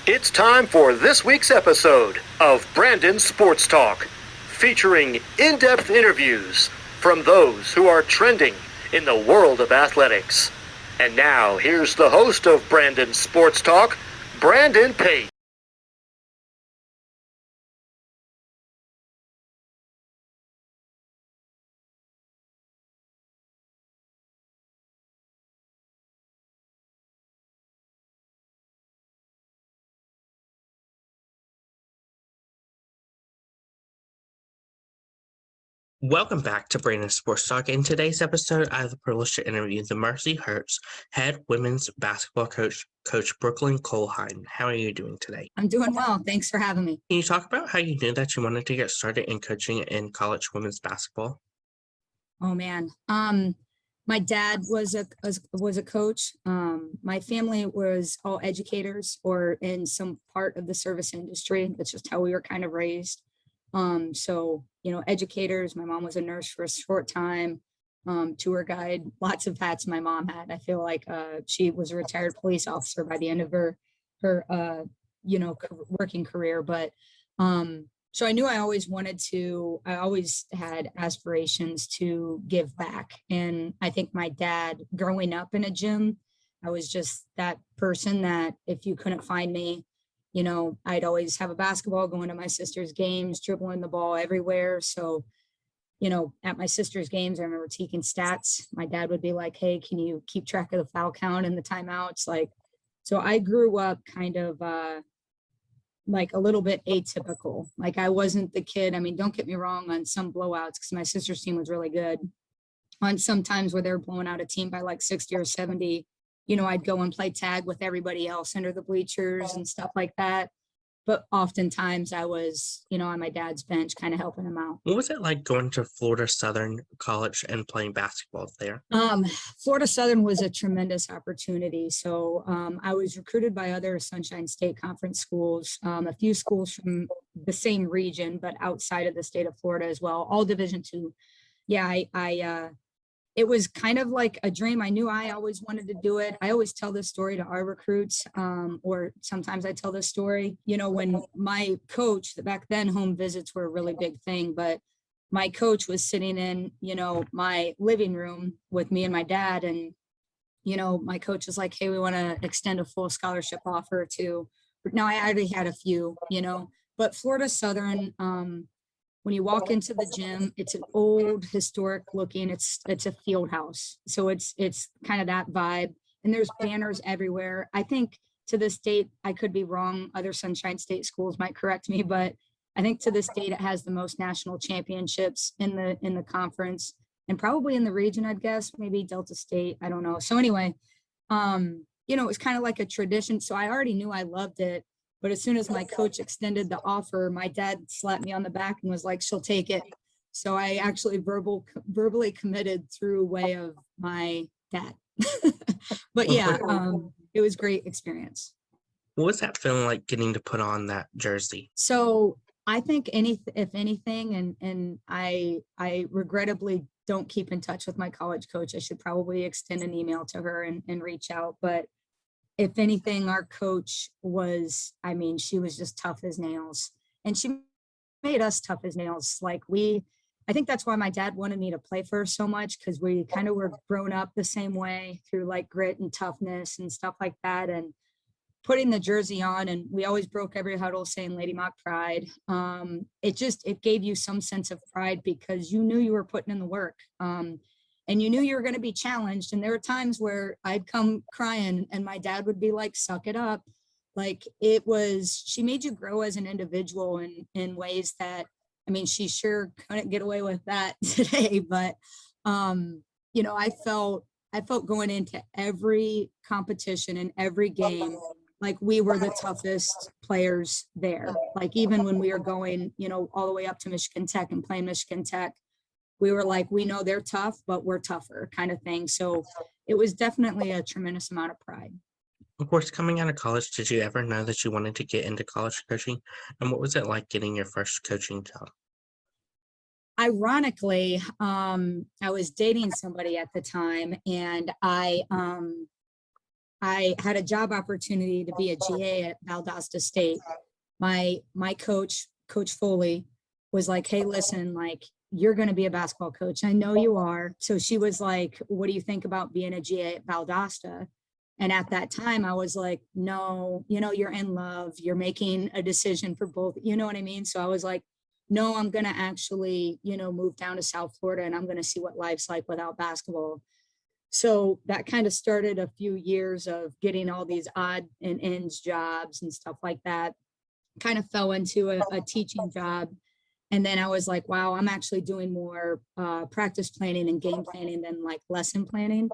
It's time for this week's episode of Brandon Sports Talk, featuring in-depth interviews from those who are trending in the world of athletics. And now, here's the host of Brandon Sports Talk, Brandon Pate. Welcome back to Brandon Sports Talk. In today's episode, I have the privilege to interview the Mercyhurst head women's basketball coach, Coach Brooklyn Kohlheim. How are you doing today? I'm doing well. Thanks for having me. Can you talk about how you knew that you wanted to get started in coaching in college women's basketball? Oh man. My dad was a coach. My family was all educators or in some part of the service industry. That's just how we were kind of raised. So, educators. My mom was a nurse for a short time, tour guide, lots of hats my mom had. I feel like she was a retired police officer by the end of her working career. But so I knew I always had aspirations to give back. And I think my dad, growing up in a gym, I was just that person that if you couldn't find me, I'd always have a basketball, going to my sister's games, dribbling the ball everywhere. So, at my sister's games, I remember taking stats. My dad would be like, hey, can you keep track of the foul count and the timeouts? So I grew up kind of like a little bit atypical. Like I wasn't the kid. I mean, don't get me wrong, on some blowouts, because my sister's team was really good. On some times where they were blowing out a team by like 60 or 70, I'd go and play tag with everybody else under the bleachers and stuff like that. But oftentimes I was, on my dad's bench, kind of helping him out. What was it like going to Florida Southern College and playing basketball there? Florida Southern was a tremendous opportunity. So I was recruited by other Sunshine State Conference schools, a few schools from the same region, but outside of the state of Florida as well, all Division II. Yeah, it was kind of like a dream. I knew I always wanted to do it. I always tell this story to our recruits, or sometimes I tell this story, when my coach, back then home visits were a really big thing, but my coach was sitting in, my living room with me and my dad. And, my coach was like, hey, we want to extend a full scholarship offer to, now I already had a few, but Florida Southern, when you walk into the gym, it's an old historic looking, it's a field house. So it's kind of that vibe. And there's banners everywhere. I think to this date, I could be wrong. Other Sunshine State schools might correct me, but I think to this date, it has the most national championships in the conference and probably in the region, I'd guess, maybe Delta State. I don't know. So anyway, it was kind of like a tradition. So I already knew I loved it. But as soon as my coach extended the offer, my dad slapped me on the back and was like, she'll take it. So I actually verbally committed through way of my dad. But yeah, it was a great experience. What was that feeling like getting to put on that jersey? So I think if anything, and I regrettably don't keep in touch with my college coach. I should probably extend an email to her and reach out. But if anything, our coach was, she was just tough as nails, and she made us tough as nails. I think that's why my dad wanted me to play for her so much, because we kind of were grown up the same way through like grit and toughness and stuff like that. And putting the jersey on, and we always broke every huddle saying Lady Mock Pride. It gave you some sense of pride because you knew you were putting in the work. And you knew you were going to be challenged. And there were times where I'd come crying and my dad would be like, suck it up. Like she made you grow as an individual in ways that, she sure couldn't get away with that today. But, I felt going into every competition and every game, like we were the toughest players there. Like even when we were going, all the way up to Michigan Tech and playing Michigan Tech, we were like, we know they're tough, but we're tougher kind of thing. So it was definitely a tremendous amount of pride. Of course, coming out of college, did you ever know that you wanted to get into college coaching? And what was it like getting your first coaching job? Ironically, I was dating somebody at the time, and I I had a job opportunity to be a GA at Valdosta State. My coach, Coach Foley, was like, hey, listen, like, you're going to be a basketball coach. I know you are. So she was like, what do you think about being a GA at Valdosta? And at that time, I was like, no, you're in love. You're making a decision for both. You know what I mean? So I was like, no, I'm going to actually, move down to South Florida and I'm going to see what life's like without basketball. So that kind of started a few years of getting all these odd and ends jobs and stuff like that. Kind of fell into a teaching job. And then I was like, wow, I'm actually doing more practice planning and game planning than like lesson planning.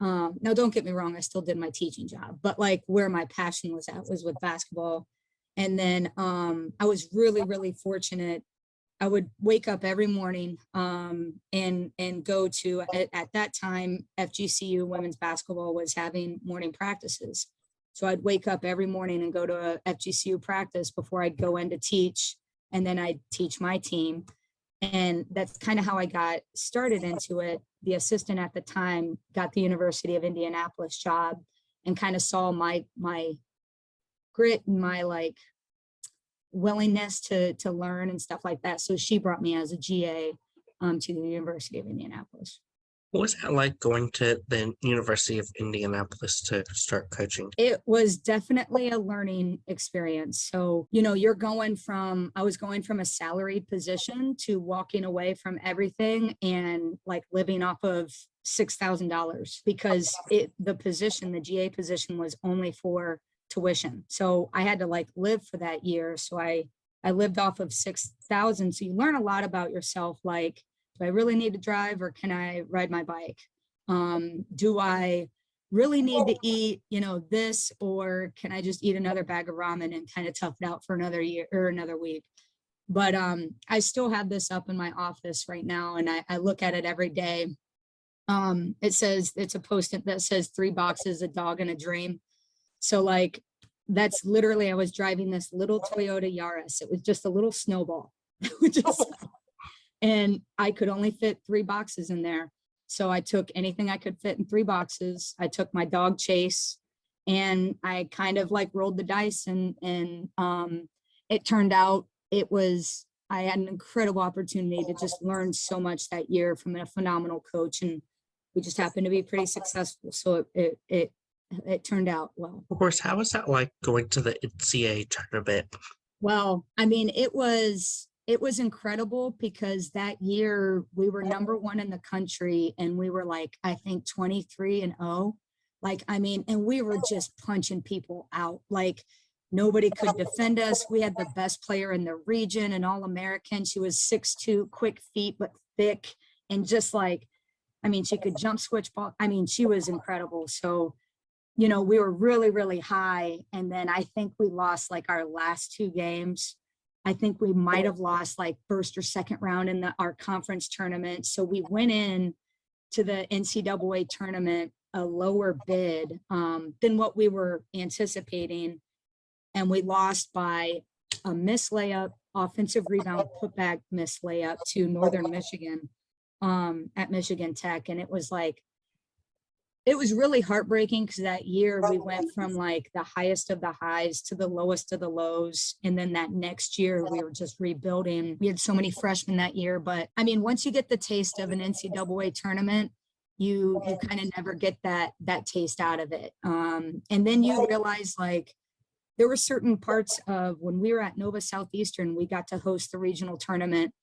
Now, don't get me wrong, I still did my teaching job, but like where my passion was at was with basketball. And then I was really, really fortunate. I would wake up every morning and go to, at that time, FGCU women's basketball was having morning practices. So I'd wake up every morning and go to a FGCU practice before I'd go in to teach, and then I'd teach my team. And that's kind of how I got started into it. The assistant at the time got the University of Indianapolis job and kind of saw my grit and my like willingness to learn and stuff like that. So she brought me as a GA to the University of Indianapolis. What was that like going to the University of Indianapolis to start coaching? It was definitely a learning experience. So, I was going from a salaried position to walking away from everything and like living off of $6,000 because the GA position was only for tuition. So I had to like live for that year. So I lived off of 6,000. So you learn a lot about yourself. Like, do I really need to drive or can I ride my bike? Do I really need to eat, this, or can I just eat another bag of ramen and kind of tough it out for another year or another week? But I still have this up in my office right now and I look at it every day. It's a post-it that says 3 boxes, a dog and a dream. So like, that's literally, I was driving this little Toyota Yaris. It was just a little snowball. And I could only fit 3 boxes in there. So I took anything I could fit in 3 boxes. I took my dog Chase and I kind of like rolled the dice and it turned out I had an incredible opportunity to just learn so much that year from a phenomenal coach. And we just happened to be pretty successful. So it turned out well. Of course, how was that like going to the NCAA tournament? Well, I mean, it was incredible because that year we were number 1 in the country and we were like, I think 23-0. Like, I mean, and we were just punching people out. Like nobody could defend us. We had the best player in the region, an All-American. She was 6'2", quick feet, but thick. And just like, I mean, she could jump switch ball. I mean, she was incredible. So, we were really, really high. And then I think we lost like our last 2 games. I think we might have lost like first or second round in our conference tournament. So we went in to the NCAA tournament a lower bid than what we were anticipating. And we lost by a missed layup, offensive rebound, putback missed layup to Northern Michigan at Michigan Tech. And it was really heartbreaking because that year we went from like the highest of the highs to the lowest of the lows. And then that next year we were just rebuilding. We had so many freshmen that year. But I mean, once you get the taste of an NCAA tournament, you kind of never get that taste out of it. And then you realize like there were certain parts of when we were at Nova Southeastern, we got to host the regional tournament.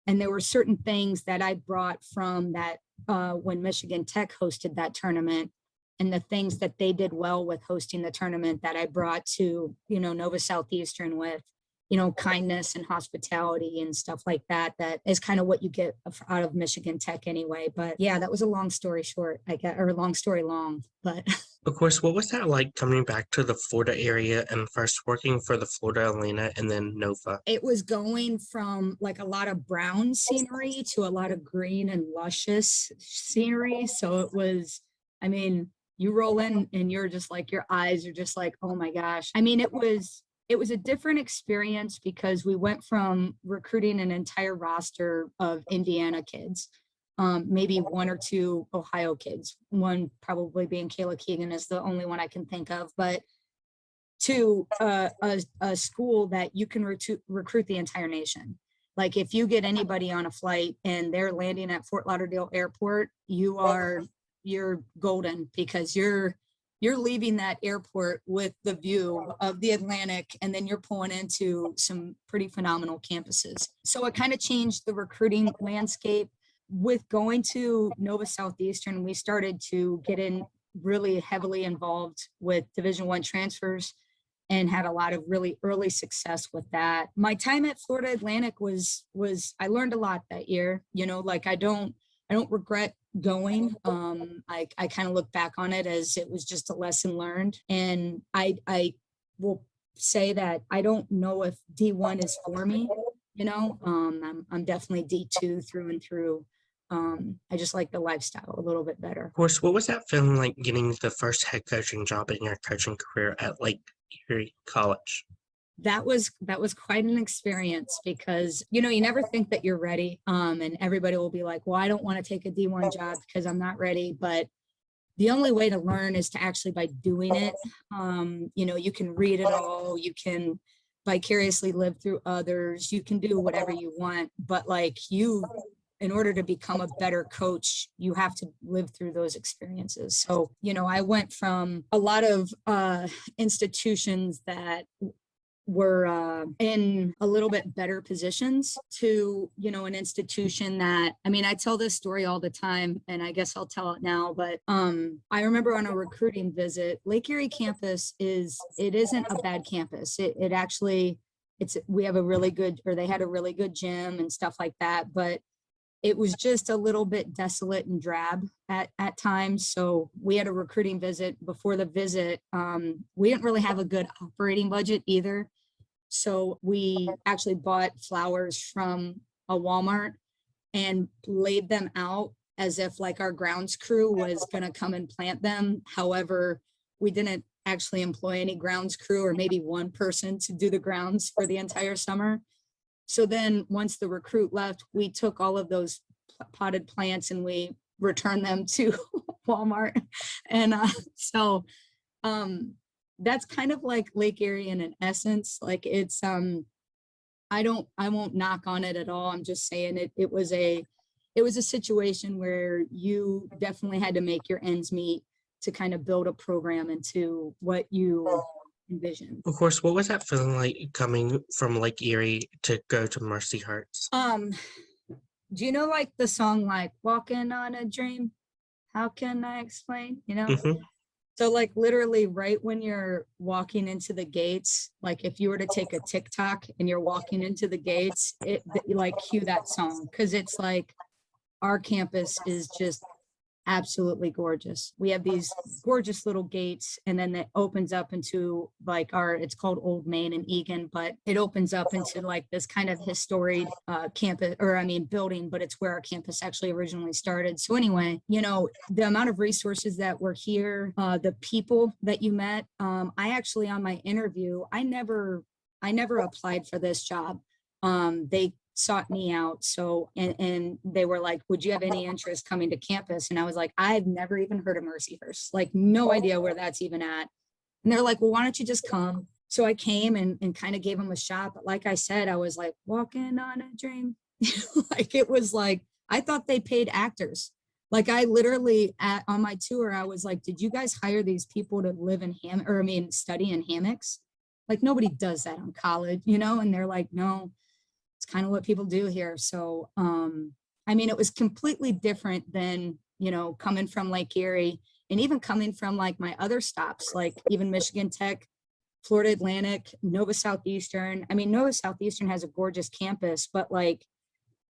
And there were certain things that I brought from that when Michigan Tech hosted that tournament and the things that they did well with hosting the tournament that I brought to, Nova Southeastern with, kindness and hospitality and stuff like that. That is kind of what you get out of Michigan Tech anyway. But yeah, that was a long story short, or long story long, but. Of course, what was that like coming back to the Florida area and first working for the Florida Arena and then Nova? It was going from like a lot of brown scenery to a lot of green and luscious scenery. So it was, I mean, you roll in and you're just like, your eyes are just like, oh my gosh. I mean, it was a different experience because we went from recruiting an entire roster of Indiana kids maybe one or two Ohio kids, one probably being Kayla Keegan is the only one I can think of, but to a school that you can recruit the entire nation. Like if you get anybody on a flight and they're landing at Fort Lauderdale Airport, you're golden, because you're leaving that airport with the view of the Atlantic, and then you're pulling into some pretty phenomenal campuses. So it kind of changed the recruiting landscape. With going to Nova Southeastern, we started to get in really heavily involved with Division I transfers and had a lot of really early success with that. My time at Florida Atlantic was I learned a lot that year. Like I don't regret going. I kind of look back on it as it was just a lesson learned. And I will say that I don't know if D1 is for me. I'm definitely D2 through and through. I just like the lifestyle a little bit better. Of course, what was that feeling like getting the first head coaching job in your coaching career at Lake Erie College? That was quite an experience, because you never think that you're ready, and everybody will be like, well, I don't want to take a D1 job because I'm not ready. But the only way to learn is to actually by doing it. You can read it all, you can vicariously live through others, you can do whatever you want, but in order to become a better coach, you have to live through those experiences. So, I went from a lot of institutions that were in a little bit better positions to, an institution that, I tell this story all the time, and I guess I'll tell it now, but I remember on a recruiting visit, Lake Erie campus isn't a bad campus. It actually, we have they had a really good gym and stuff like that, but it was just a little bit desolate and drab at times. So we had a recruiting visit. Before the visit, we didn't really have a good operating budget either. So we actually bought flowers from a Walmart and laid them out as if like our grounds crew was going to come and plant them. However, we didn't actually employ any grounds crew, or maybe one person to do the grounds for the entire summer. So then once the recruit left, we took all of those potted plants and we returned them to Walmart. And so that's kind of like Lake Erie in an essence. Like it's, I won't knock on it at all. I'm just saying it was a situation where you definitely had to make your ends meet to kind of build a program into what you envision. Of course, what was that feeling like coming from Lake Erie to go to Mercyhurst? Do you know like the song like Walking on a Dream? How can I explain? Mm-hmm. So like literally right when you're walking into the gates, like if you were to take a TikTok and you're walking into the gates, it like cue that song, because it's like our campus is just absolutely gorgeous. We have these gorgeous little gates, and then it opens up into like it's called Old Main and Egan, but it opens up into like this kind of historic campus, building, but it's where our campus actually originally started. So anyway, the amount of resources that were here, the people that you met, I actually on my interview, I never applied for this job. They sought me out. So, and they were like, would you have any interest coming to campus? And I was like, I've never even heard of Mercyhurst, like no idea where that's even at. And they're like, well, why don't you just come? So I came and kind of gave them a shot. But like I said, I was like walking on a dream. Like it was like, I thought they paid actors. Like I literally on my tour, I was like, did you guys hire these people to live in study in hammocks? Like nobody does that on college, And they're like, no. It's kind of what people do here. So, it was completely different than, coming from Lake Erie, and even coming from like my other stops, like even Michigan Tech, Florida Atlantic, Nova Southeastern. Nova Southeastern has a gorgeous campus, but like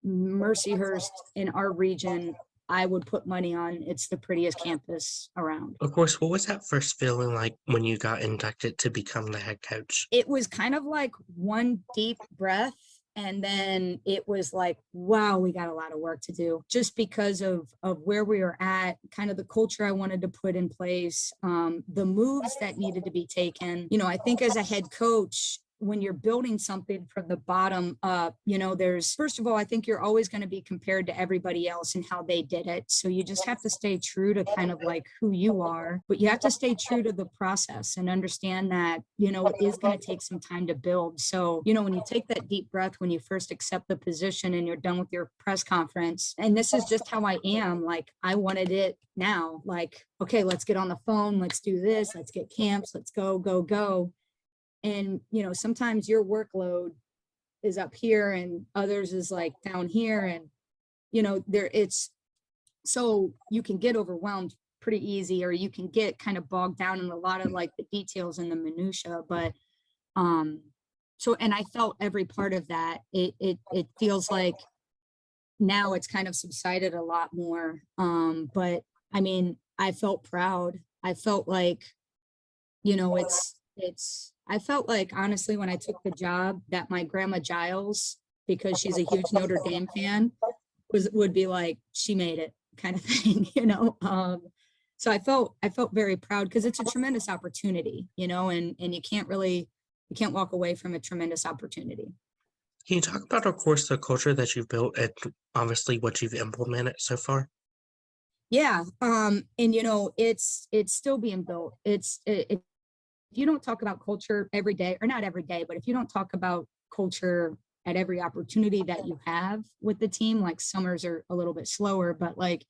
Mercyhurst in our region, I would put money on it's the prettiest campus around. Of course, what was that first feeling like when you got inducted to become the head coach? It was kind of like one deep breath. And then it was like, wow, we got a lot of work to do, just because of where we were at, kind of the culture I wanted to put in place, the moves that needed to be taken. I think as a head coach, when you're building something from the bottom up, there's, first of all, I think you're always going to be compared to everybody else and how they did it. So you just have to stay true to kind of like who you are, but you have to stay true to the process and understand that, it is going to take some time to build. So, when you take that deep breath, when you first accept the position and you're done with your press conference, and this is just how I am, like, I wanted it now, like, okay, let's get on the phone. Let's do this. Let's get camps. Let's go, go, go. And, sometimes your workload is up here and others is like down here. And, it's so you can get overwhelmed pretty easy, or you can get kind of bogged down in a lot of like the details and the minutia. But, and I felt every part of that. It feels like now it's kind of subsided a lot more. But I mean, I felt proud. I felt like, I felt like, honestly, when I took the job, that my grandma Giles, because she's a huge Notre Dame fan, would be like, she made it, kind of thing, So I felt very proud, because it's a tremendous opportunity, and you can't walk away from a tremendous opportunity. Can you talk about, of course, the culture that you've built and obviously what you've implemented so far? Yeah. And it's still being built. If you don't talk about culture every day, or not every day, but if you don't talk about culture at every opportunity that you have with the team, like summers are a little bit slower, but like,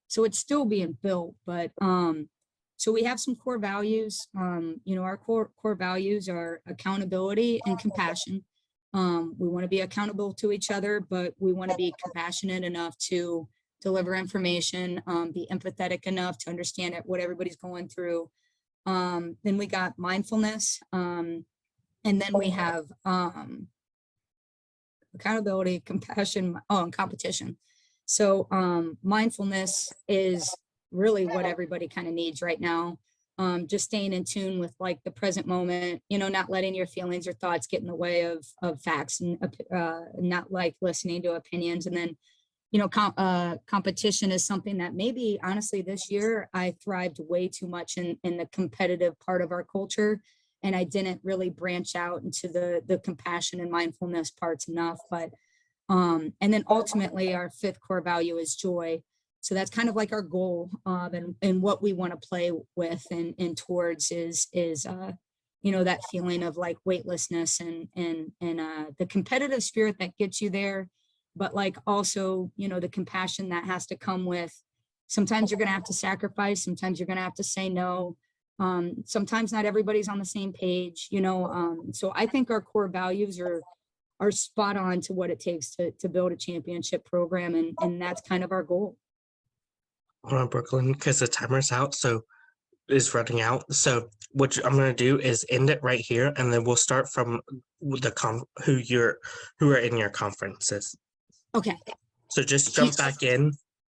so it's still being built. But so we have some core values. Our core values are accountability and compassion. We want to be accountable to each other, but we want to be compassionate enough to deliver information, be empathetic enough to understand what everybody's going through. Then we got mindfulness, and then we have accountability, compassion, and competition. So mindfulness is really what everybody kind of needs right now. Just staying in tune with like the present moment, not letting your feelings or thoughts get in the way of facts, and not like listening to opinions. And then competition is something that maybe honestly this year I thrived way too much in the competitive part of our culture, and I didn't really branch out into the compassion and mindfulness parts enough. But and then ultimately our fifth core value is joy. So that's kind of like our goal, and what we want to play with and towards is that feeling of like weightlessness and the competitive spirit that gets you there. But like also, the compassion that has to come with, sometimes you're going to have to sacrifice. Sometimes you're going to have to say no. Sometimes not everybody's on the same page, so I think our core values are spot on to what it takes to build a championship program. And that's kind of our goal. Hold on, Brooklyn, because the timer's out, so is running out. So what I'm going to do is end it right here, and then we'll start from who are in your conferences. Okay. So just jump back in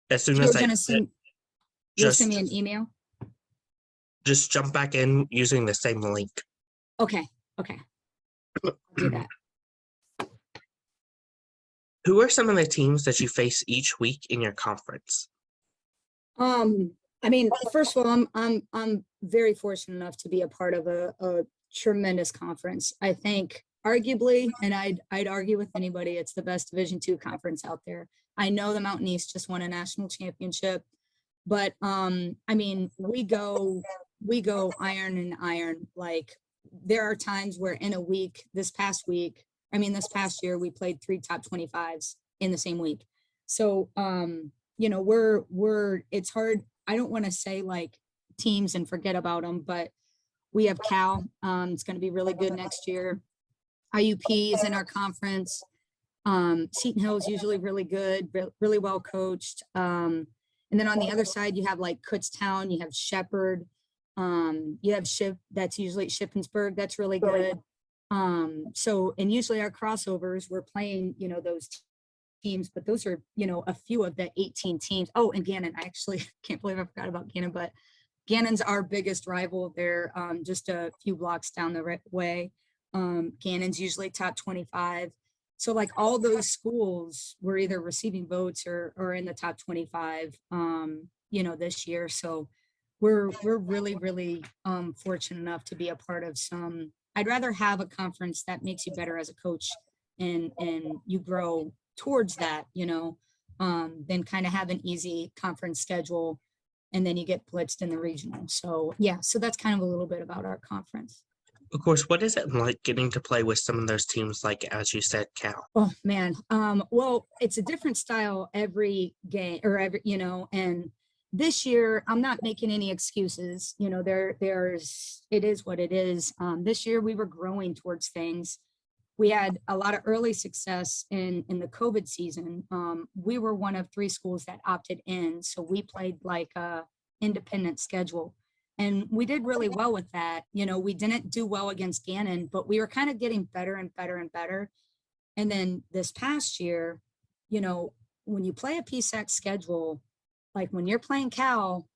as soon You're as gonna send me an email. Just jump back in using the same link. Okay. I'll do that. Who are some of the teams that you face each week in your conference? I mean, first of all, I'm very fortunate enough to be a part of a tremendous conference. I think arguably, and I'd argue with anybody, it's the best Division II conference out there. I know the Mountain East just won a national championship, but I mean, we go iron and iron. Like there are times where in a week, this past year, we played 3 top 25s in the same week. So, it's hard. I don't want to say like teams and forget about them, but we have Cal. It's going to be really good next year. IUP is in our conference. Seton Hill is usually really good, really well coached. And then on the other side, you have like Kutztown, you have Shepherd, you have that's usually Shippensburg. That's really good. So, and usually our crossovers, we're playing, those teams, but those are, a few of the 18 teams. Oh, and Gannon, I actually can't believe I forgot about Gannon, but Gannon's our biggest rival. They're just a few blocks down the way. Gannon's usually top 25. So like all those schools were either receiving votes or in the top 25, this year. So we're really, really fortunate enough to be a part of some, I'd rather have a conference that makes you better as a coach and you grow towards that, than kind of have an easy conference schedule and then you get blitzed in the regional. So yeah, so that's kind of a little bit about our conference. Of course, what is it like getting to play with some of those teams, like, as you said, Cal? Oh man. Well, it's a different style every game or every, and this year I'm not making any excuses. It is what it is. This year we were growing towards things. We had a lot of early success in the COVID season. We were one of 3 schools that opted in. So we played like a independent schedule. And we did really well with that. We didn't do well against Gannon, but we were kind of getting better and better and better. And then this past year, when you play a PSAC schedule, like when you're playing Cal,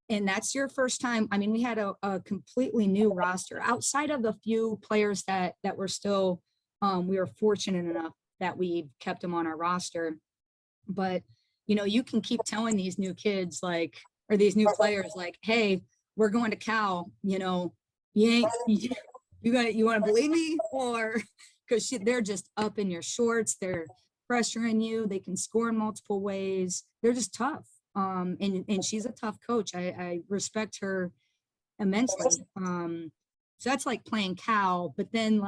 and that's your first time, I mean, we had a completely new roster outside of the few players that were still, we were fortunate enough that we kept them on our roster. But, you can keep telling these new kids or these new players hey, we're going to Cal, you ain't, you want to believe me? Or because they're just up in your shorts, they're pressuring you, they can score in multiple ways. They're just tough. And she's a tough coach. I respect her immensely. So that's like playing Cal, but then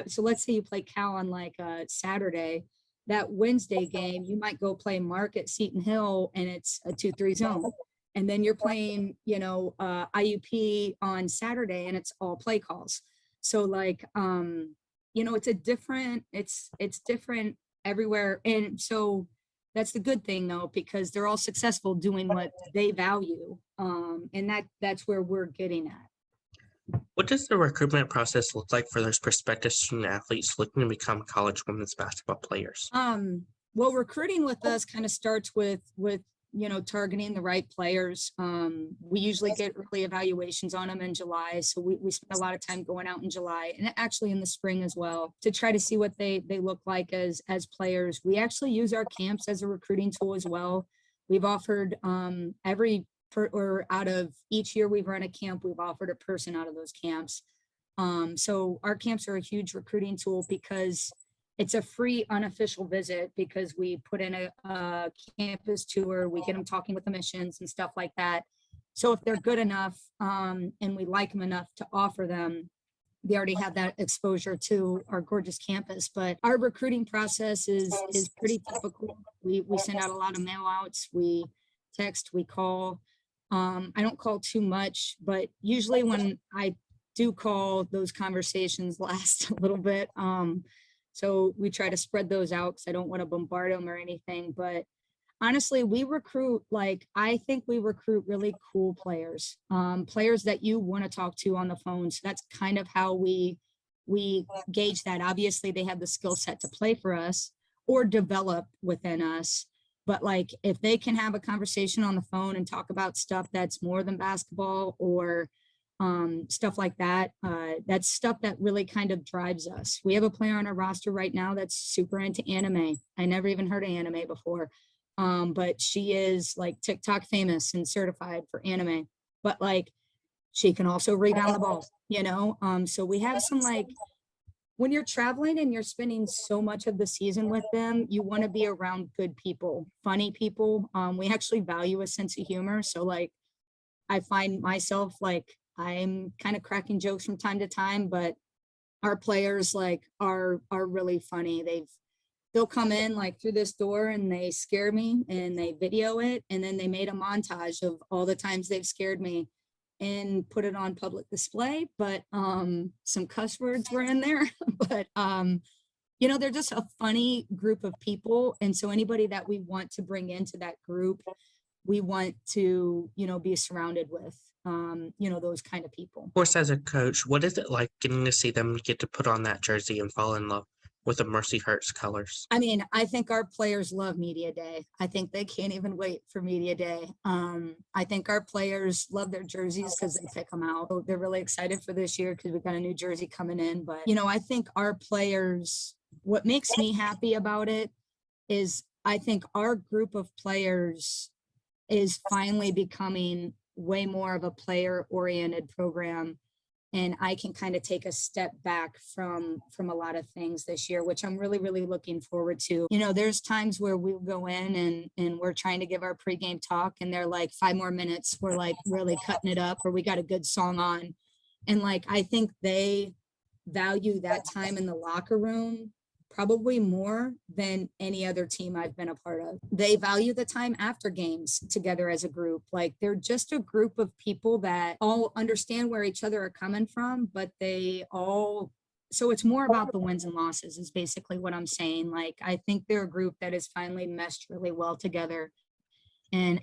so let's say you play Cal on a Saturday, that Wednesday game, you might go play Mark at Seton Hill and it's a 2-3 zone. And then you're playing, IUP on Saturday and it's all play calls. So it's different everywhere. And so that's the good thing though, because they're all successful doing what they value. And that's where we're getting at. What does the recruitment process look like for those prospective student athletes looking to become college women's basketball players? Well, recruiting with us kind of starts with targeting the right players. We usually get early evaluations on them in July. So we spend a lot of time going out in July and actually in the spring as well to try to see what they look like as players. We actually use our camps as a recruiting tool as well. We've offered out of each year we've run a camp, we've offered a person out of those camps. So our camps are a huge recruiting tool because it's a free unofficial visit because we put in a campus tour, we get them talking with the missions and stuff like that. So if they're good enough and we like them enough to offer them, they already have that exposure to our gorgeous campus. But our recruiting process is pretty typical. We send out a lot of mail outs, we text, we call. I don't call too much, but usually when I do call, those conversations last a little bit. So we try to spread those out because I don't want to bombard them or anything. But honestly, we recruit, I think we recruit really cool players, players that you want to talk to on the phone. So that's kind of how we gauge that. Obviously, they have the skill set to play for us or develop within us. But if they can have a conversation on the phone and talk about stuff that's more than basketball or stuff like that, that's stuff that really kind of drives us. We have a player on our roster right now that's super into anime. I never even heard of anime before, but she is TikTok famous and certified for anime, but she can also rebound the ball, so we have some when you're traveling and you're spending so much of the season with them, you want to be around good people, funny people. We actually value a sense of humor. So I find myself I'm kind of cracking jokes from time to time, but our players are really funny. They'll come in through this door and they scare me and they video it. And then they made a montage of all the times they've scared me and put it on public display. But some cuss words were in there, but they're just a funny group of people. And so anybody that we want to bring into that group, we want to, be surrounded with, those kind of people. Of course, as a coach, what is it like getting to see them get to put on that jersey and fall in love with the Mercyhurst colors? I mean, I think our players love media day. I think they can't even wait for media day. I think our players love their jerseys because they pick them out. So they're really excited for this year because we've got a new jersey coming in. But, I think our players, what makes me happy about it is I think our group of players is finally becoming way more of a player-oriented program. and I can kind of take a step back from a lot of things this year, which I'm really, really looking forward to. You know, there's times where we'll go in and we're trying to give our pregame talk, and they're like 5 more minutes. We're like really cutting it up, or we got a good song on. And like, I think they value that time in the locker room probably more than any other team I've been a part of. They value the time after games together as a group. Like, they're just a group of people that all understand where each other are coming from, but so it's more about the wins and losses is basically what I'm saying. Like, I think they're a group that has finally meshed really well together and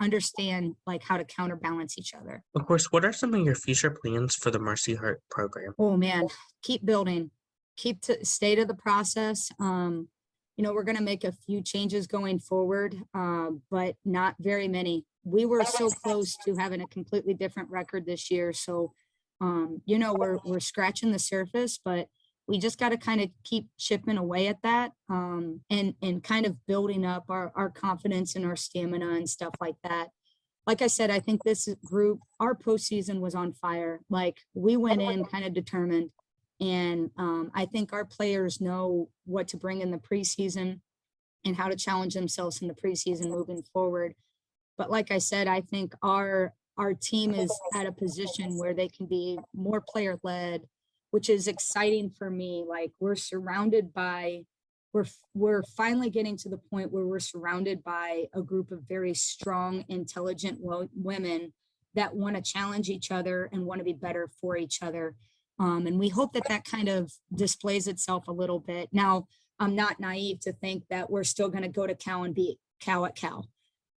understand like how to counterbalance each other. Of course, what are some of your future plans for the Mercyhurst program? Oh man, keep building, stay to the process. You know, we're going to make a few changes going forward, but not very many. We were so close to having a completely different record this year. So, you know, we're scratching the surface, but we just got to kind of keep chipping away at that, and kind of building up our confidence and our stamina and stuff like that. Like I said, I think this group, our postseason was on fire. Like, we went in kind of determined. And I think our players know what to bring in the preseason and how to challenge themselves in the preseason moving forward. But like I said, I think our team is at a position where they can be more player led, which is exciting for me. Like, we're finally getting to the point where we're surrounded by a group of very strong, intelligent women that want to challenge each other and want to be better for each other. And we hope that kind of displays itself a little bit. Now, I'm not naive to think that we're still going to go to Cal and beat Cal at Cal.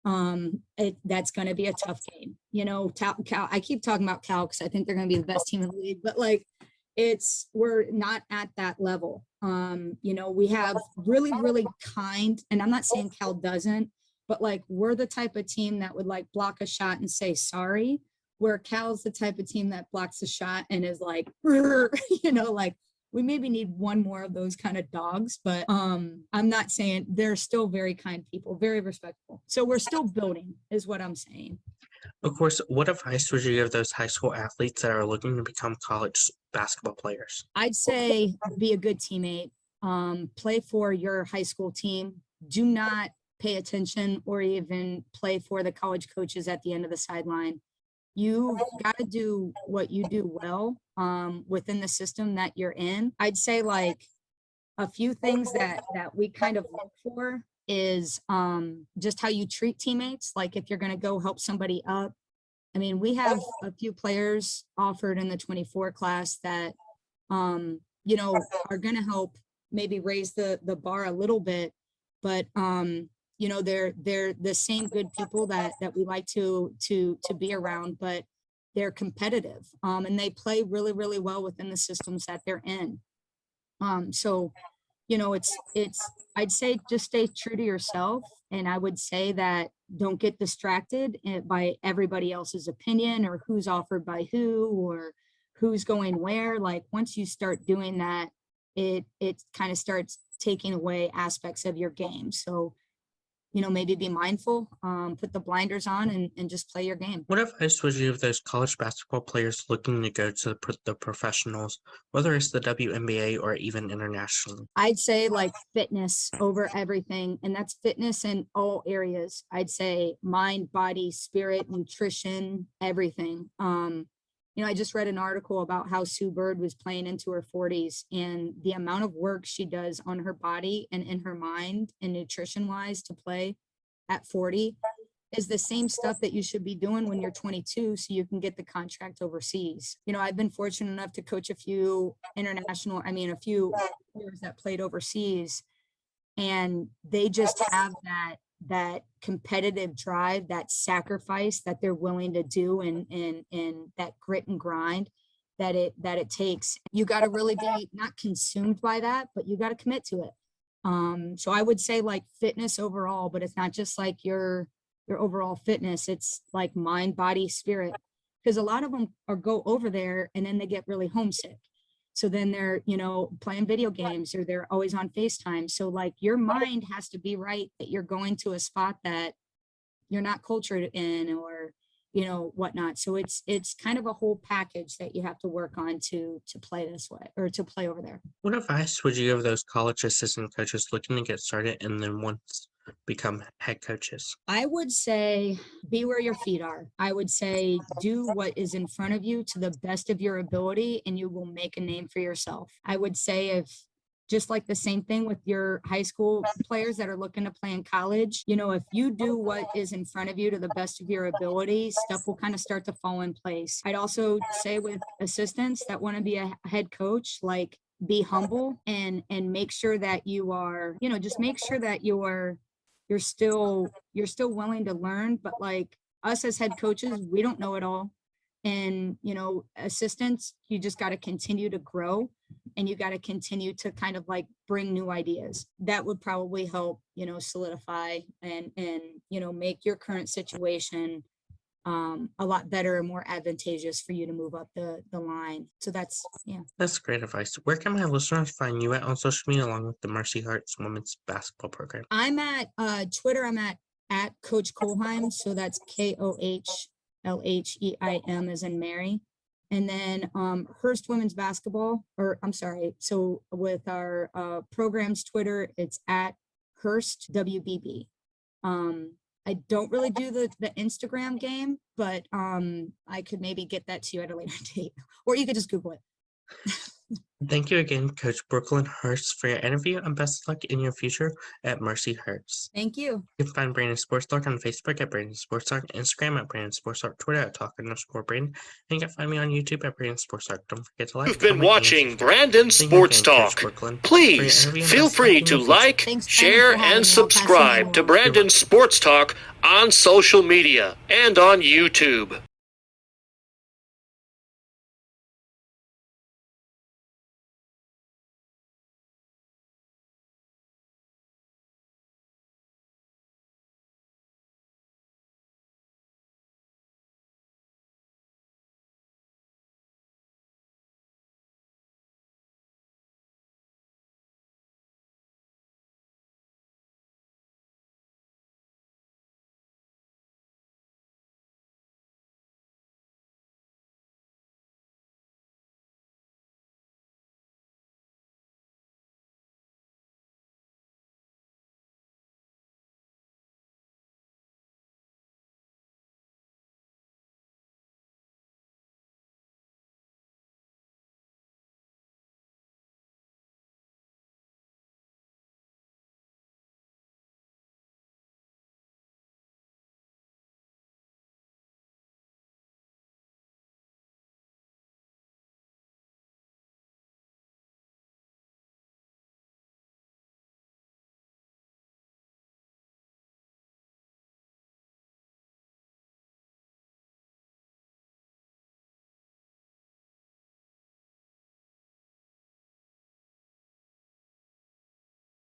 That's going to be a tough game. You know, Cal, I keep talking about Cal because I think they're going to be the best team in the league, but like, we're not at that level. You know, we have really, really kind, and I'm not saying Cal doesn't, but like, we're the type of team that would like block a shot and say sorry, where Cal's the type of team that blocks a shot and is like, you know, like, we maybe need one more of those kind of dogs, but I'm not saying, they're still very kind people, very respectful. So we're still building is what I'm saying. Of course, what advice would you give those high school athletes that are looking to become college basketball players? I'd say be a good teammate, play for your high school team. Do not pay attention or even play for the college coaches at the end of the sideline. You've got to do what you do well within the system that you're in. I'd say like a few things that we kind of look for is just how you treat teammates. Like, if you're going to go help somebody up. I mean, we have a few players offered in the 24 class that, you know, are going to help maybe raise the bar a little bit, but you know, they're the same good people that we like to be around, but they're competitive, and they play really, really well within the systems that they're in. So, you know, I'd say just stay true to yourself. And I would say that don't get distracted by everybody else's opinion or who's offered by who or who's going where. Like, once you start doing that, it kind of starts taking away aspects of your game. So, you know, maybe be mindful, put the blinders on and just play your game. What advice would you give those college basketball players looking to go to the professionals, whether it's the WNBA or even internationally? I'd say like fitness over everything. And that's fitness in all areas. I'd say mind, body, spirit, nutrition, everything. You know, I just read an article about how Sue Bird was playing into her 40s, and the amount of work she does on her body and in her mind and nutrition wise to play at 40 is the same stuff that you should be doing when you're 22 so you can get the contract overseas. You know, I've been fortunate enough to coach a few a few players that played overseas, and they just have that competitive drive, that sacrifice that they're willing to do, and that grit and grind that it takes. You got to really be not consumed by that, but you got to commit to it. So I would say like fitness overall, but it's not just like your overall fitness. It's like mind, body, spirit, because a lot of them go over there and then they get really homesick. So then they're, you know, playing video games or they're always on FaceTime. So like your mind has to be right that you're going to a spot that you're not cultured in, or, whatnot. So it's kind of a whole package that you have to work on to play this way or to play over there. What advice would you give those college assistant coaches looking to get started and then once become head coaches? I would say be where your feet are. I would say do what is in front of you to the best of your ability, and you will make a name for yourself. I would say if just like the same thing with your high school players that are looking to play in college, if you do what is in front of you to the best of your ability, stuff will kind of start to fall in place. I'd also say with assistants that want to be a head coach, like be humble and make sure that you are, just make sure that you're still willing to learn, but like us as head coaches, we don't know it all. And, assistants, you just got to continue to grow and you got to continue to kind of like bring new ideas. That would probably help, solidify and make your current situation a lot better and more advantageous for you to move up the line. So that's great advice. Where can my listeners find you at on social media along with the Mercyhurst women's basketball program? I'm at Twitter. I'm at Coach Kohlheim. So that's KOHLHEIM as in Mary. And then Hurst women's basketball, so with our program's Twitter, it's at Hurst WBB. I don't really do the Instagram game, but I could maybe get that to you at a later date, or you could just Google it. Thank you again, Coach Brooklyn Hurst, for your interview, and best of luck in your future at Mercyhurst. Thank you. You can find Brandon Sports Talk on Facebook at Brandon Sports Talk, Instagram at Brandon Sports Talk, Twitter at Talk_Brandon, and you can find me on YouTube at Brandon Sports Talk. Don't forget to like. You've been watching Brandon Sports Talk. Please feel free to like, share, and subscribe to Brandon Sports Talk on social media and on YouTube.